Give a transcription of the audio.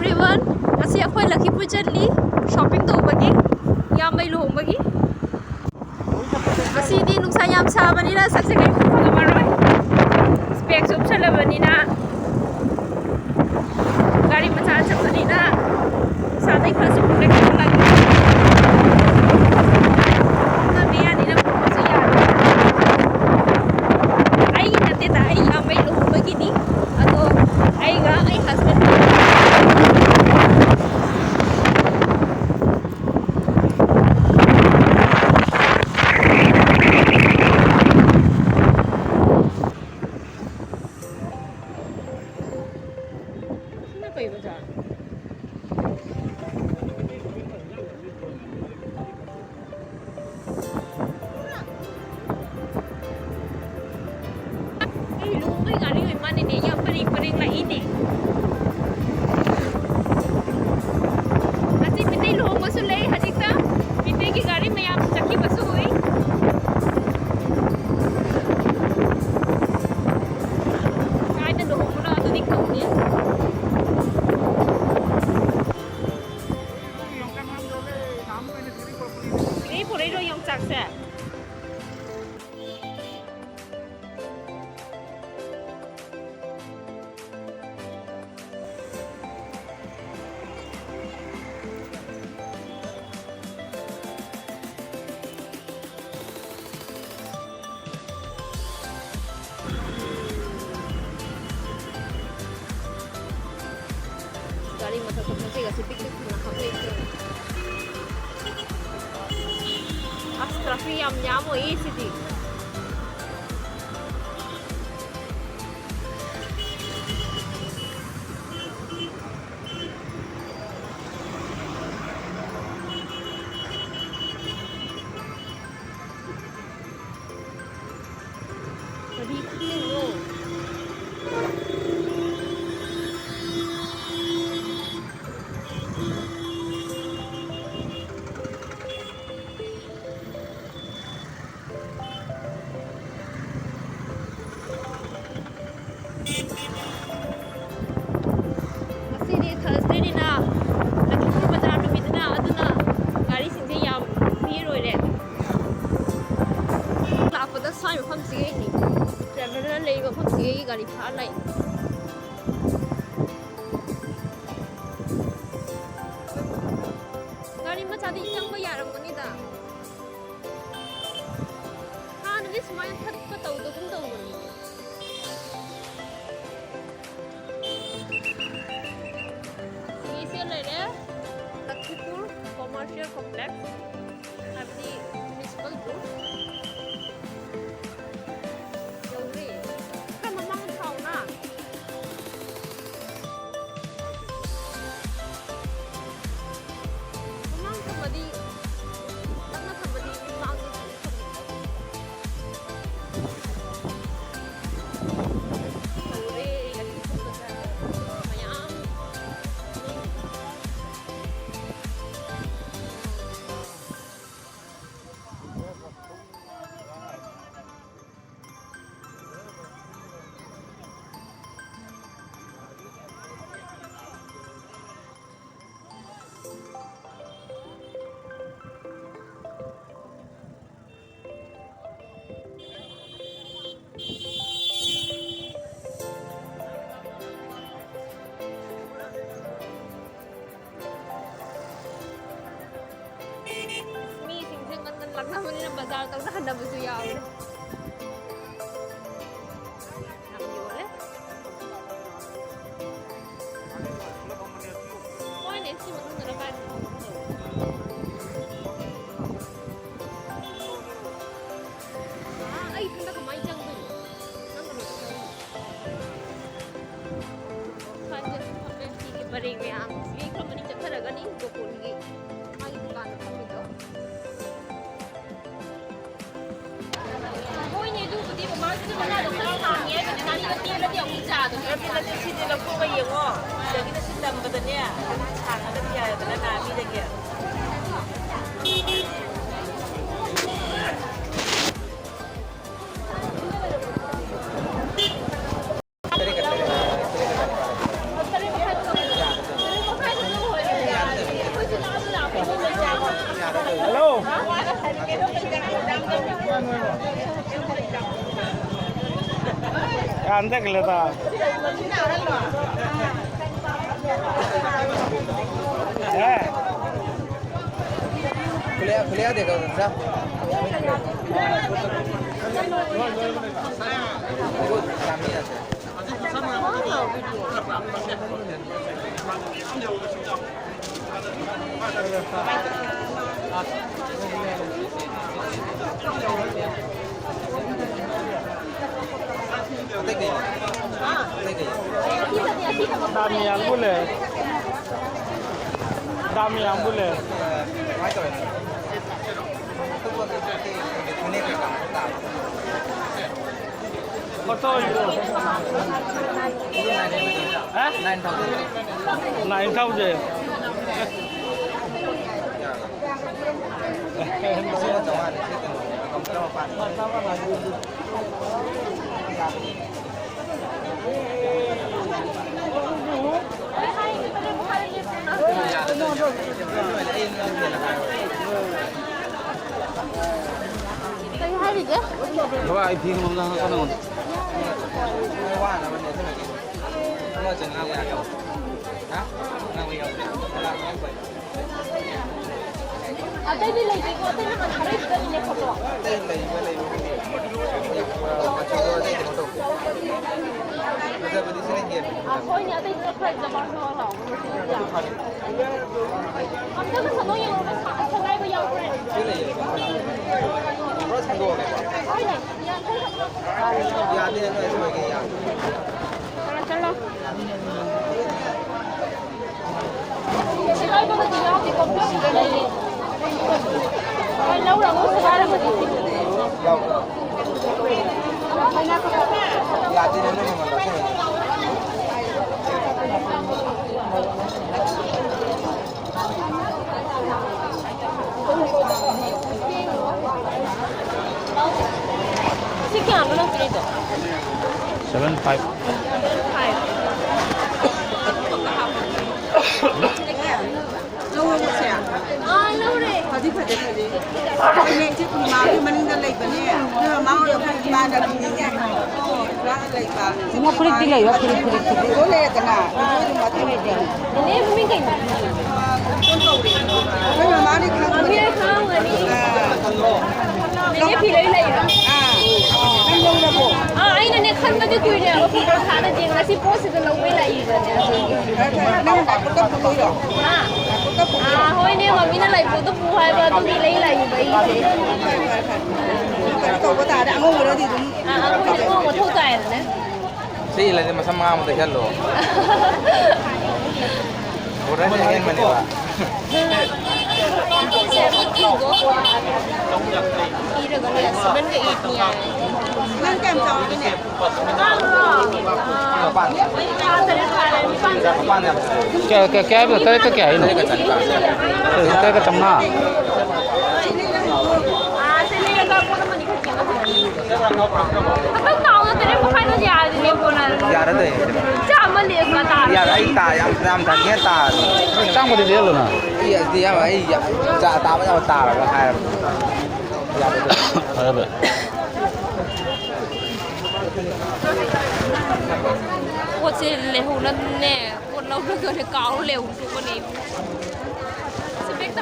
everyone. Kasi ako'y Lakhipu Chadli. Shopping to bagi. Yamay luhong bagi. Kasi di nung sayam sa Manila saksi kayo pagamaroy. Specs up sa labanina. Gari macaan sa Manila. Sanay kasi pulik ko lagi. Namiyan nila po kasi yan. Ay natita ay yamay luhong bagi ni. Ato ay nga ay husband. Galing masasok na siya kasi pikit na nakaplay siya. Extra free yam mo easy di. Jadi kilo. Gari phalai gari machadi changba yaramgani da hanadi sumai thatpa tawdagum tawbani ese lere Lakhipur Commercial Complex habdi municipal group naman ng bazar tag nakanda mo suya ako. Nakandi wala. Kung ano si mo na laban. Ay kanda kamay jang dun. Nang kami. Kanya sa pamilya sige paring may ang. Sige ko man ni talaga ni kukulgi. Ay kan kami do. 여기는 신담거든요. 장어는 비야 되나 남이 되게. Kan tak kelihatan. खुले देखो sir सामने আছে देख देख Dami yang boleh. Dami yang boleh. mai rồiทุกคนนี่คือการตาม Betul itu. ฮะ Eh? 9,000 9,000. Semua cuma di situ. Kamu berapa pan? Cái hai gì chứ? Có ai phi không ra con nào?ไม่ว่านะมันเนี่ยที่ไหนกินเมื่อจะนั่งไปกันฮะนั่งไปกันนั่งไป Ở đây đi lấy cái có tên là ở đây đây là một loại. เต้นเลยไม่เลยอยากมาช่วยได้แต่มาตกเราจะไปที่เล่นเกม À thôi nhà đây nó phải là bao nhiêu hả? Ông cứ cái nó nhiều nó thả thằng này bây giờ rồi. ชื่ออะไรเพราะฉันโดนเลย Thôi này, nhà thấy không? ยาที่นั่นเลยช่วยกันยา Chân lo. Chị ơi có gì đâu thì con biết cái này. Lâu rồi muốn ra là mình đi. เรายาที่นั่นไม่มันเราใช่ไหม Chicken ano lang dito? 7,500. lâu rồi chị ạ Ay, lâu rồi. phải đi cái này chứ máu thì mình đã lấy cái này nhưng mà máu là phải ba đã đi nhé ra lấy cả Semua kulit dilay, ya kulit. có lẽ cái nào nhưng mà cái này để Ini pemingin. nhưng mà máu đi không Kami ay kang ani. Ini pilay lay. anh lâu là bộ Ah, ay na ne khan ma di kuy ne. Ko pa sana jing na si post da law lay lay ba ne. năm đã có cấp rồi rồi Ah. Ah, hoy ne mami na lay po to buhay ba to pilay lay ba yi. phải cậu có tà đã ngon rồi đó thì đúng Ah, ako ne ko thau tai na ne. สิอะไรจะมาสมัครมันจะแค่หรอโอ้ได้ยังไงมันดีวะ Ira ga ne seben ga eat niya. nâng kèm cho cái này กปั้น Ah, tare khana ni pan. กปั้นเนี่ย Kaya betul tadi ke kaya ไม่ได้ ini. กระจัดการ Tadi ke tengah. Ah, sini ga ko naman ni kanya. Apa tahu na tare ko kaino ya ni ko na. ยาได้ Cha ma le ka ta. ยาไอ้ตายามตามทางเนี้ยตา Cang boleh dia loh nah. ไอ้เดียไอ้จะตาไม่เอาตาหรอกใครยาไป Ada be. Ko se le hu na ne. Ko lo na ko ne ka le hu ko ne. Se bek ta